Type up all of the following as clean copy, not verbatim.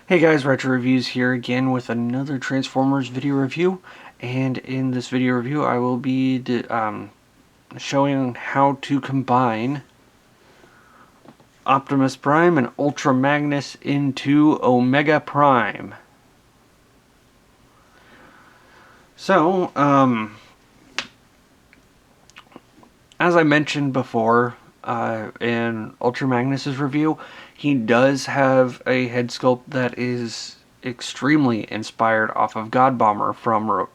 Hey guys, Retro Reviews here again with another Transformers video review, and in this video review I will be showing how to combine Optimus Prime and Ultra Magnus into Omega Prime. So, as I mentioned before in Ultra Magnus's review, he does have a head sculpt that is extremely inspired off of God Bomber from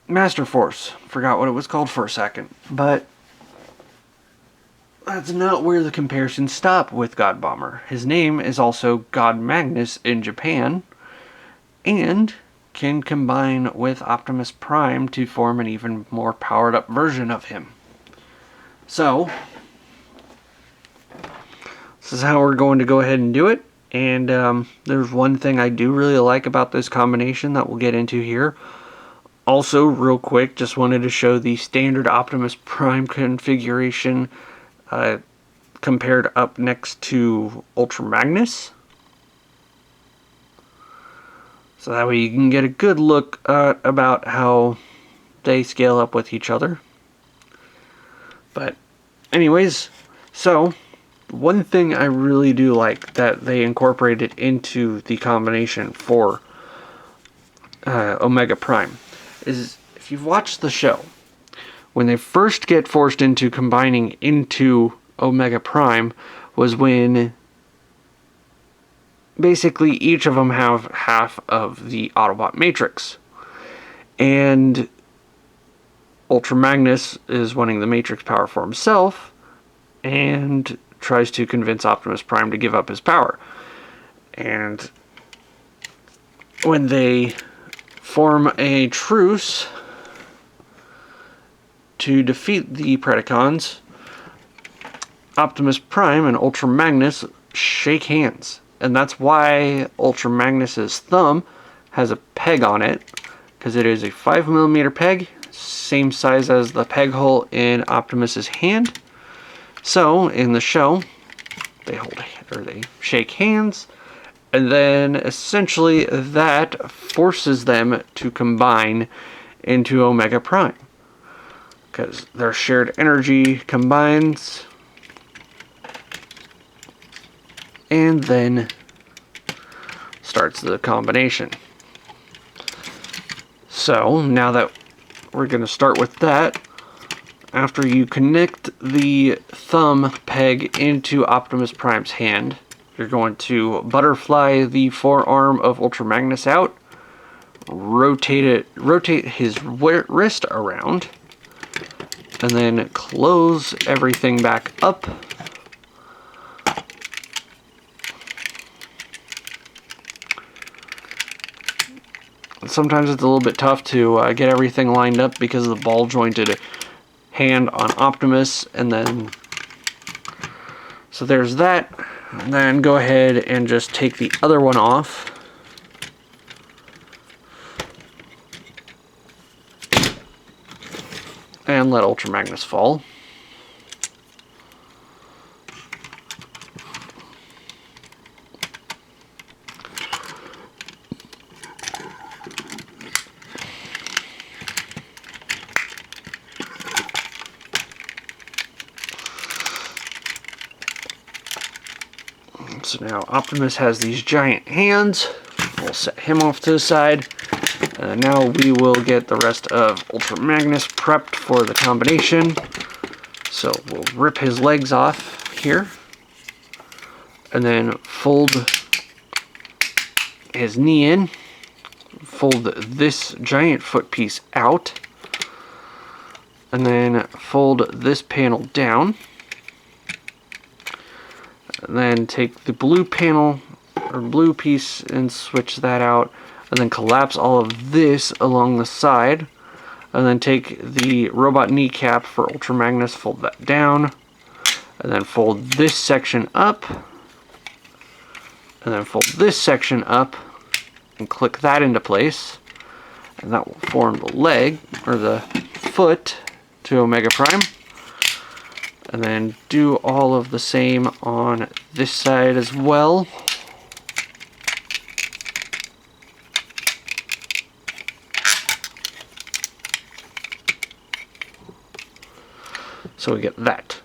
Master Force. Forgot what it was called for a second, but that's not where the comparisons stop with God Bomber. His name is also God Magnus in Japan, and can combine with Optimus Prime to form an even more powered up version of him. So, this is how we're going to go ahead and do it. And there's one thing I do really like about this combination that we'll get into here. Also, real quick, just wanted to show the standard Optimus Prime configuration compared up next to Ultra Magnus. So that way you can get a good look about how they scale up with each other. But anyways, so one thing I really do like that they incorporated into the combination for Omega Prime is, if you've watched the show, when they first get forced into combining into Omega Prime was when basically each of them have half of the Autobot Matrix. And Ultra Magnus is wanting the Matrix power for himself and tries to convince Optimus Prime to give up his power. And when they form a truce to defeat the Predacons, Optimus Prime and Ultra Magnus shake hands. And that's why Ultra Magnus's thumb has a peg on it, because it is a 5mm peg, same size as the peg hole in Optimus's hand. So in the show, they shake hands, and then essentially that forces them to combine into Omega Prime, because their shared energy combines. And then starts the combination. So now that we're going to start with that, after you connect the thumb peg into Optimus Prime's hand, you're going to butterfly the forearm of Ultra Magnus out, rotate his wrist around, and then close everything back up. Sometimes it's a little bit tough to get everything lined up because of the ball jointed hand on Optimus, and then so there's that. And then go ahead and just take the other one off. And let Ultra Magnus fall. So now Optimus has these giant hands. We'll set him off to the side. And now we will get the rest of Ultra Magnus prepped for the combination. So we'll rip his legs off here. And then fold his knee in. Fold this giant foot piece out. And then fold this panel down. And then take the blue panel or blue piece and switch that out, and then collapse all of this along the side, and then take the robot kneecap for Ultra Magnus, fold that down, and then fold this section up, and then fold this section up and click that into place, and that will form the leg or the foot to Omega Prime. And then do all of the same on this side as well. So we get that.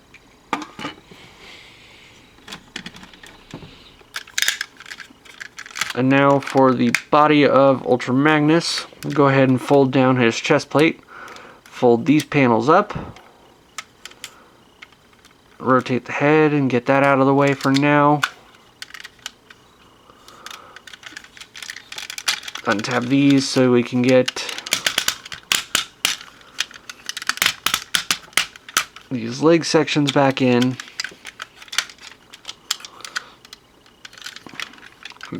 And now for the body of Ultra Magnus, go ahead and fold down his chest plate. Fold these panels up. Rotate the head and get that out of the way for now. Untab these so we can get these leg sections back in.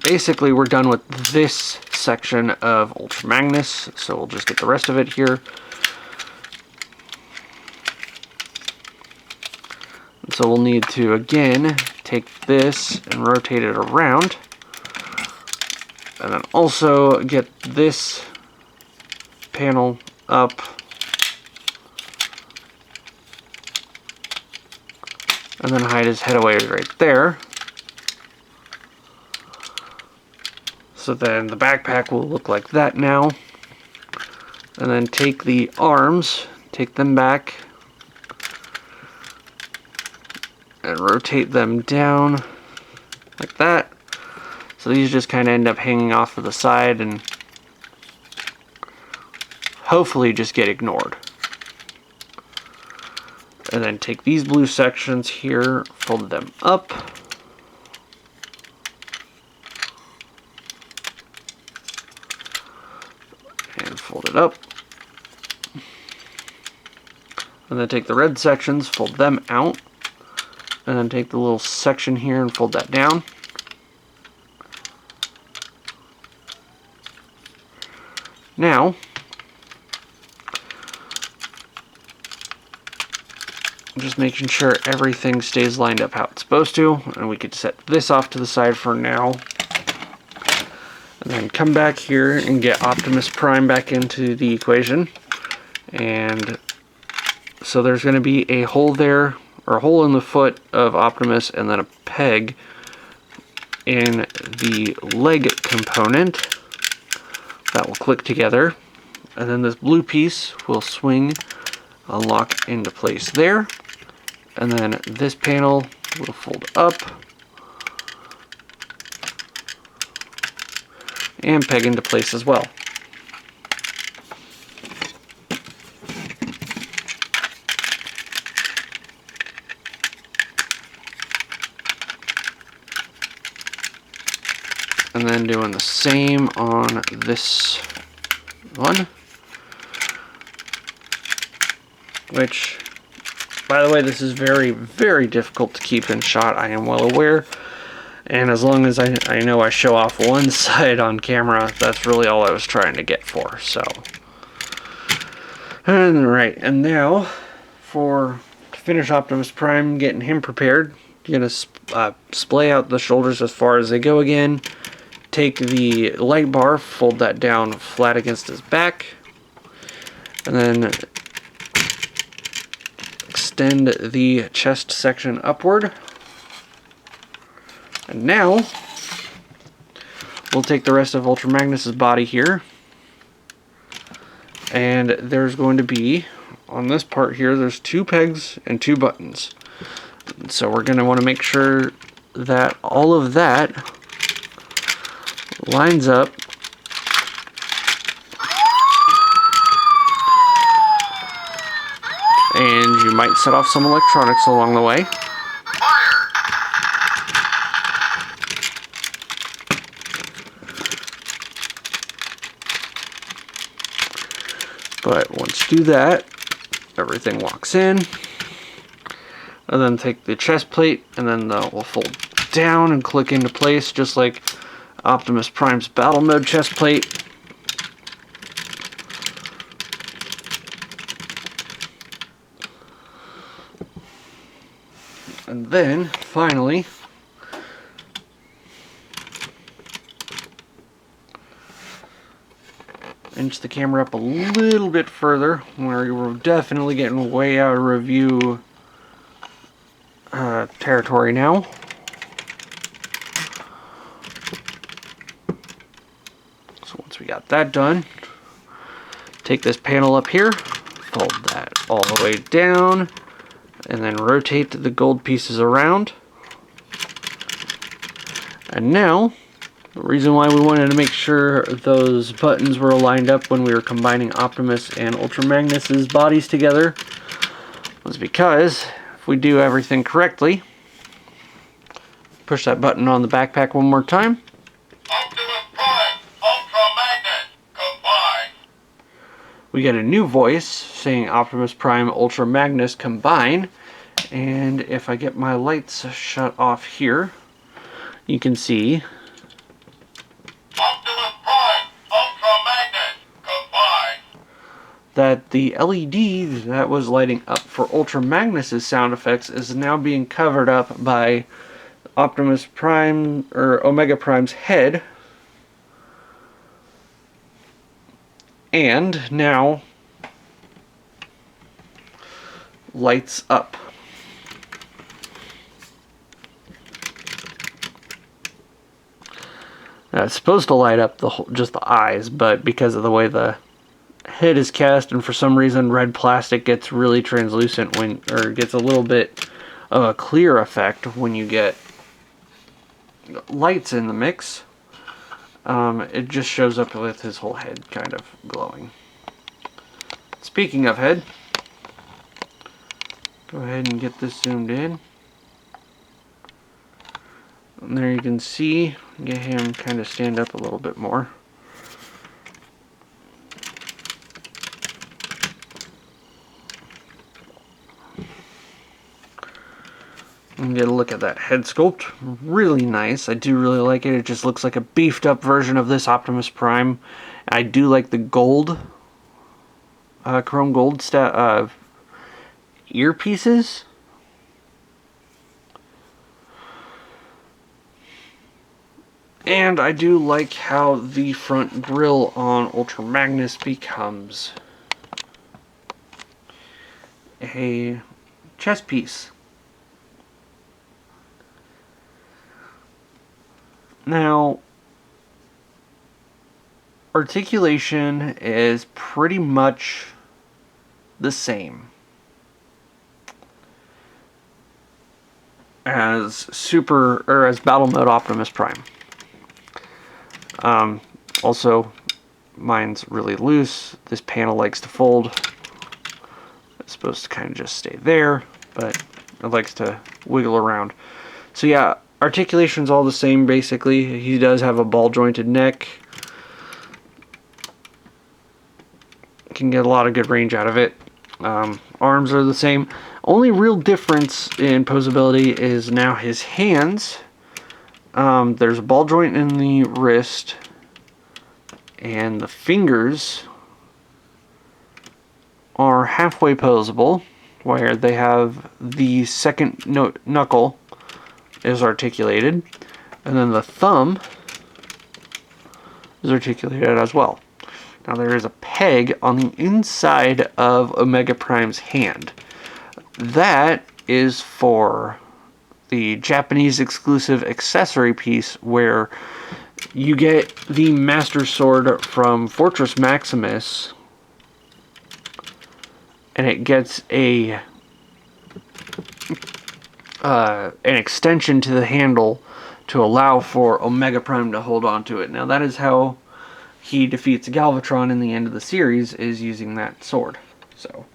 Basically, we're done with this section of Ultra Magnus, so we'll just get the rest of it here. And so we'll need to, again, take this and rotate it around. And then also get this panel up. And then hide his head away right there. So then the backpack will look like that now. And then take the arms, take them back, and rotate them down like that. So these just kind of end up hanging off to the side and hopefully just get ignored. And then take these blue sections here, fold them up. And fold it up. And then take the red sections, fold them out. And then take the little section here and fold that down. Now, just making sure everything stays lined up how it's supposed to, and we could set this off to the side for now. And then come back here and get Optimus Prime back into the equation. And so there's going to be a hole there, or a hole in the foot of Optimus, and then a peg in the leg component that will click together. And then this blue piece will swing and lock into place there. And then this panel will fold up and peg into place as well. And then doing the same on this one. Which, by the way, this is very, very difficult to keep in shot, I am well aware. And as long as I know I show off one side on camera, that's really all I was trying to get for, so. Alright, and now, to finish Optimus Prime, getting him prepared, you're going to splay out the shoulders as far as they go again. Take the light bar, fold that down flat against his back, and then extend the chest section upward. And now we'll take the rest of Ultra Magnus's body here, and there's going to be, on this part here, there's 2 pegs and 2 buttons. So we're going to want to make sure that all of that lines up and you might set off some electronics along the way. But once you do that, everything locks in. And then take the chest plate and then we'll fold down and click into place just like Optimus Prime's battle mode chest plate. And then, finally, inch the camera up a little bit further, where we're definitely getting way out of review territory now. So once we got that done, take this panel up here, fold that all the way down, and then rotate the gold pieces around. And now, the reason why we wanted to make sure those buttons were lined up when we were combining Optimus and Ultra Magnus's bodies together was because if we do everything correctly, push that button on the backpack one more time. Optimus Prime, Ultra Magnus, combine. We get a new voice saying Optimus Prime, Ultra Magnus, combine. And if I get my lights shut off here, you can see Optimus Prime, Ultra Magnus, combine. that the LED that was lighting up for Ultra Magnus's sound effects is now being covered up by Optimus Prime, or Omega Prime's head. And now lights up. Now, it's supposed to light up just the eyes, but because of the way the head is cast, and for some reason red plastic gets really translucent or gets a little bit of a clear effect when you get lights in the mix. It just shows up with his whole head kind of glowing. Speaking of head, go ahead and get this zoomed in. And there you can see, get him kind of stand up a little bit more. And get a look at that head sculpt. Really nice. I do really like it. It just looks like a beefed up version of this Optimus Prime. I do like the gold, chrome gold earpieces. And I do like how the front grille on Ultra Magnus becomes a chest piece. Now, articulation is pretty much the same as as Battle Mode Optimus Prime. Also, mine's really loose. This panel likes to fold. It's supposed to kind of just stay there, but it likes to wiggle around. So yeah, articulation's all the same basically. He does have a ball jointed neck. Can get a lot of good range out of it. Arms are the same. Only real difference in posability is now his hands. There's a ball joint in the wrist, and the fingers are halfway posable, where they have the second knuckle is articulated, and then the thumb is articulated as well. Now there is a peg on the inside of Omega Prime's hand. That is for the Japanese exclusive accessory piece where you get the Master Sword from Fortress Maximus, and it gets an extension to the handle to allow for Omega Prime to hold on to it. Now that is how he defeats Galvatron in the end of the series, is using that sword. So,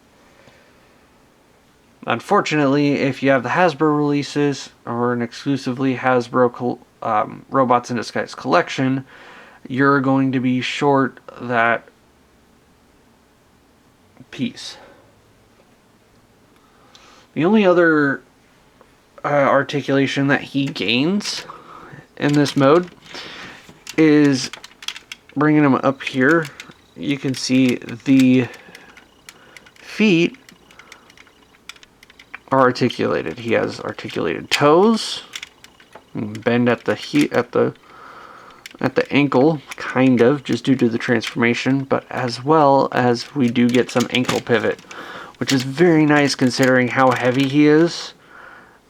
unfortunately, if you have the Hasbro releases or an exclusively Hasbro Robots in Disguise collection, you're going to be short that piece. The only other articulation that he gains in this mode is bringing him up here. You can see the feet are articulated. He has articulated toes. Bend at the ankle, kind of, just due to the transformation, but as well as we do get some ankle pivot, which is very nice considering how heavy he is.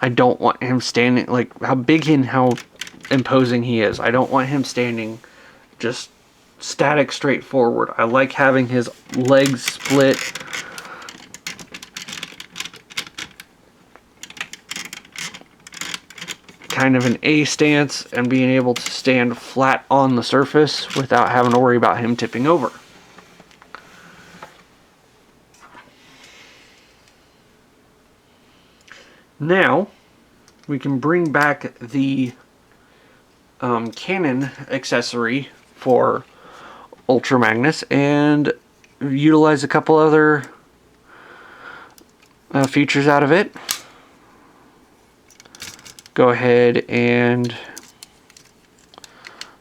I don't want him standing, like how big and how imposing he is. I don't want him standing just static straight forward. I like having his legs split. Kind of an A stance and being able to stand flat on the surface without having to worry about him tipping over. Now, we can bring back the cannon accessory for Ultra Magnus and utilize a couple other features out of it. Go ahead and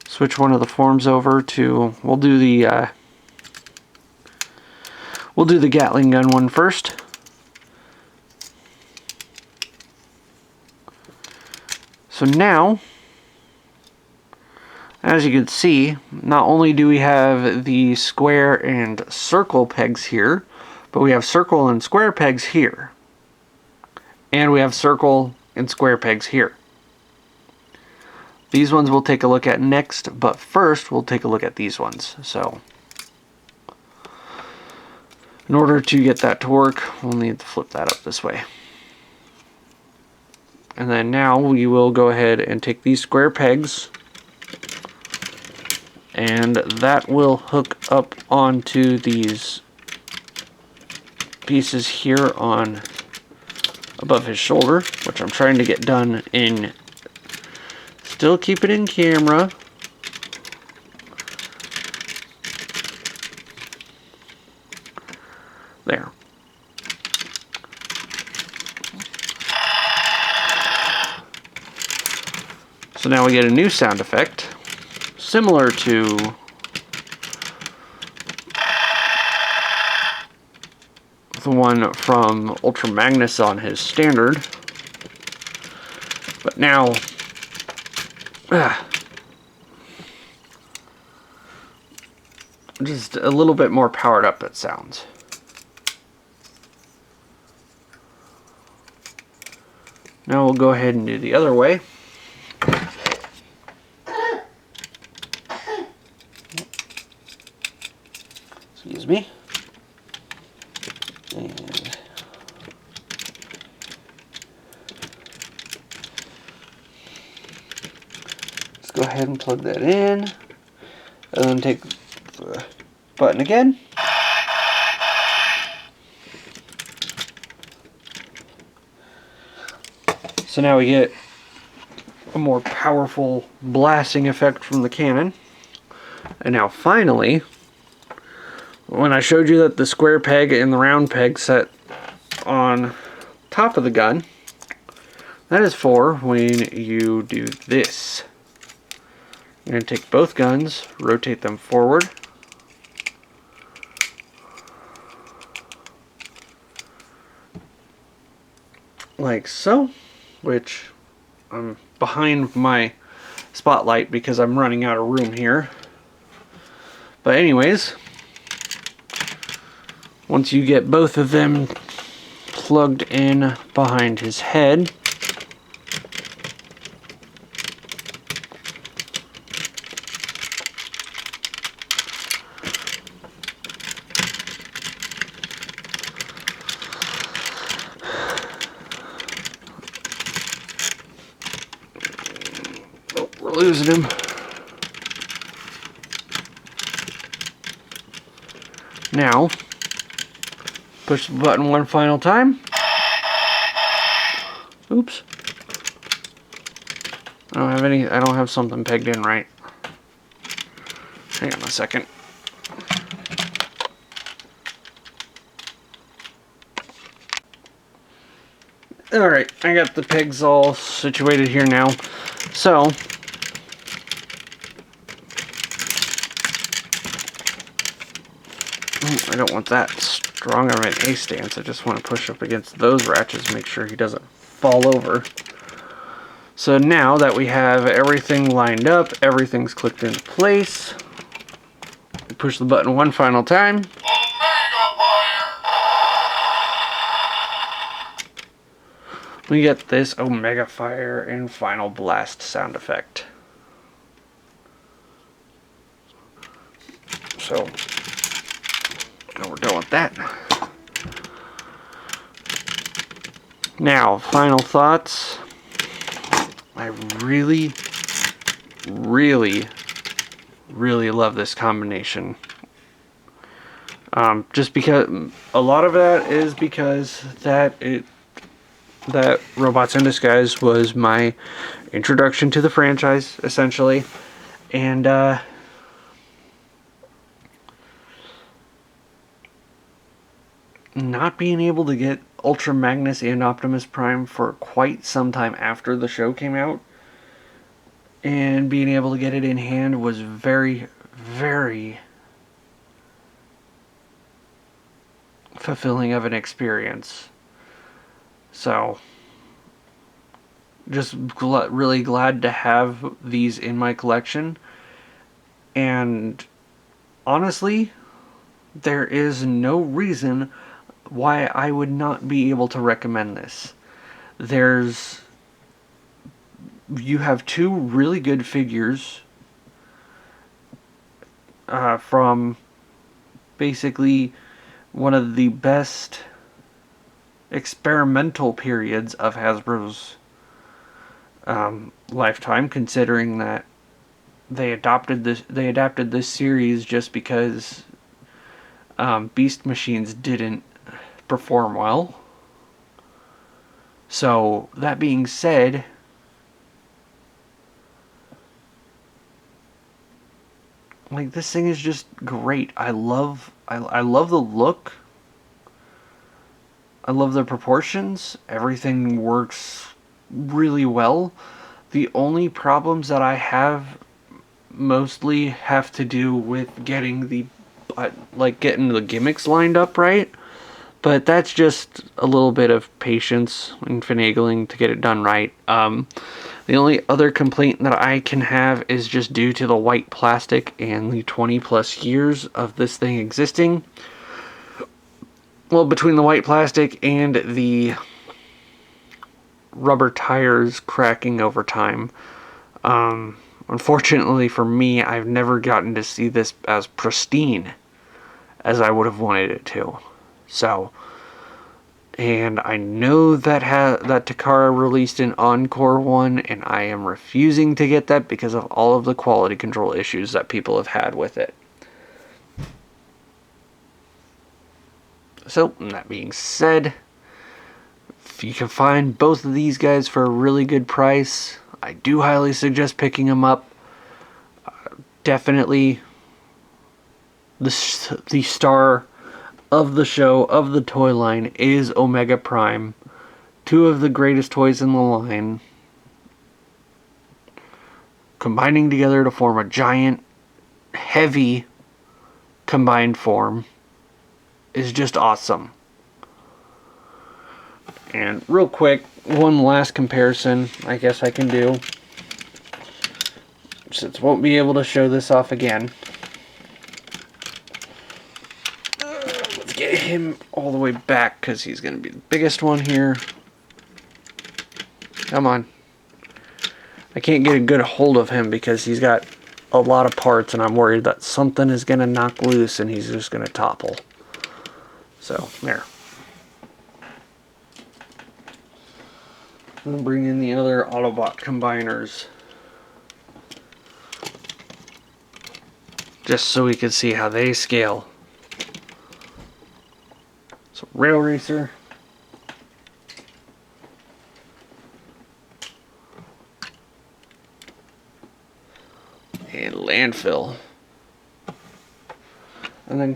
switch one of the forms over to, we'll do the Gatling gun one first. So now, as you can see, not only do we have the square and circle pegs here, but we have circle and square pegs here. And we have circle and square pegs here. These ones we'll take a look at next, but first we'll take a look at these ones. So, in order to get that to work, we'll need to flip that up this way. And then now we will go ahead and take these square pegs, and that will hook up onto these pieces here on above his shoulder, which I'm trying to get done in, still keep it in camera. There. So now we get a new sound effect, similar to the one from Ultra Magnus on his standard. But now, just a little bit more powered up it sounds. Now we'll go ahead and do the other way. Excuse me. And let's go ahead and plug that in. And then take the button again. So now we get a more powerful blasting effect from the cannon. And now finally, when I showed you that the square peg and the round peg set on top of the gun, that is for when you do this. You're going to take both guns, rotate them forward. Like so, which I'm behind my spotlight because I'm running out of room here. But anyways, once you get both of them plugged in behind his head, oh, we're losing him. Now, push the button one final time. Oops. I don't have something pegged in right. Hang on a second. Alright, I got the pegs all situated here now. So, I don't want that strong of an A stance. I just want to push up against those ratchets, make sure he doesn't fall over. So now that we have everything lined up, everything's clicked into place, we push the button one final time. we get this Omega Fire and Final Blast sound effect. So, we're done with that. Now, final thoughts. I really, really, really love this combination. Just because a lot of that is because that Robots in Disguise was my introduction to the franchise, essentially, and not being able to get Ultra Magnus and Optimus Prime for quite some time after the show came out, and being able to get it in hand was very, very fulfilling of an experience. So, just really glad to have these in my collection. And honestly, there is no reason why I would not be able to recommend this. You have two really good figures from basically one of the best experimental periods of Hasbro's lifetime, considering that they adapted this series just because Beast Machines didn't perform well. So that being said, like, this thing is just great. I love the look. I love the proportions. Everything works really well. The only problems that I have mostly have to do with getting the gimmicks lined up right. But that's just a little bit of patience and finagling to get it done right. The only other complaint that I can have is just due to the white plastic and the 20 plus years of this thing existing. Well, between the white plastic and the rubber tires cracking over time. Unfortunately for me, I've never gotten to see this as pristine as I would have wanted it to. So, and I know that that Takara released an Encore one, and I am refusing to get that because of all of the quality control issues that people have had with it. So, that being said, if you can find both of these guys for a really good price, I do highly suggest picking them up. Definitely the star of the show, of the toy line, is Omega Prime. Two of the greatest toys in the line combining together to form a giant, heavy combined form is just awesome. And real quick, one last comparison I guess I can do, since I won't be able to show this off again. Let's get him all the way back because he's going to be the biggest one here. Come on. I can't get a good hold of him because he's got a lot of parts, and I'm worried that something is going to knock loose and he's just going to topple. So, there. I'm going to bring in the other Autobot combiners, just so we can see how they scale. So, Rail Racer. And Landfill. And then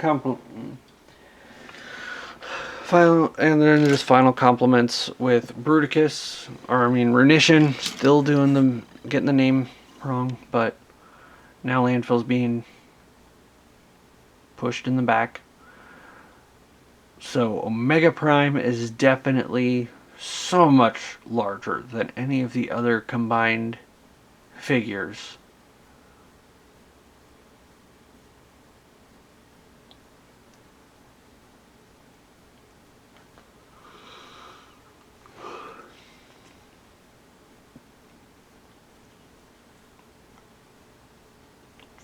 then just final compliments with Bruticus, Runition, still getting the name wrong, but now Landfill's being pushed in the back. So Omega Prime is definitely so much larger than any of the other combined figures.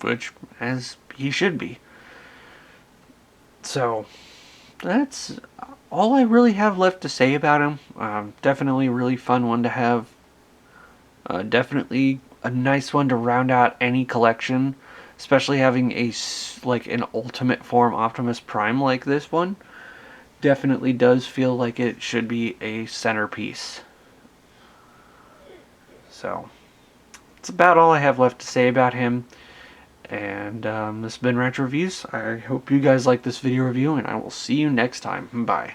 which, as he should be. So, that's all I really have left to say about him. Definitely a really fun one to have. Definitely a nice one to round out any collection, especially having an ultimate form Optimus Prime like this one. Definitely does feel like it should be a centerpiece. So, that's about all I have left to say about him. And this has been Retro Reviews. I hope you guys like this video review, and I will see you next time. Bye.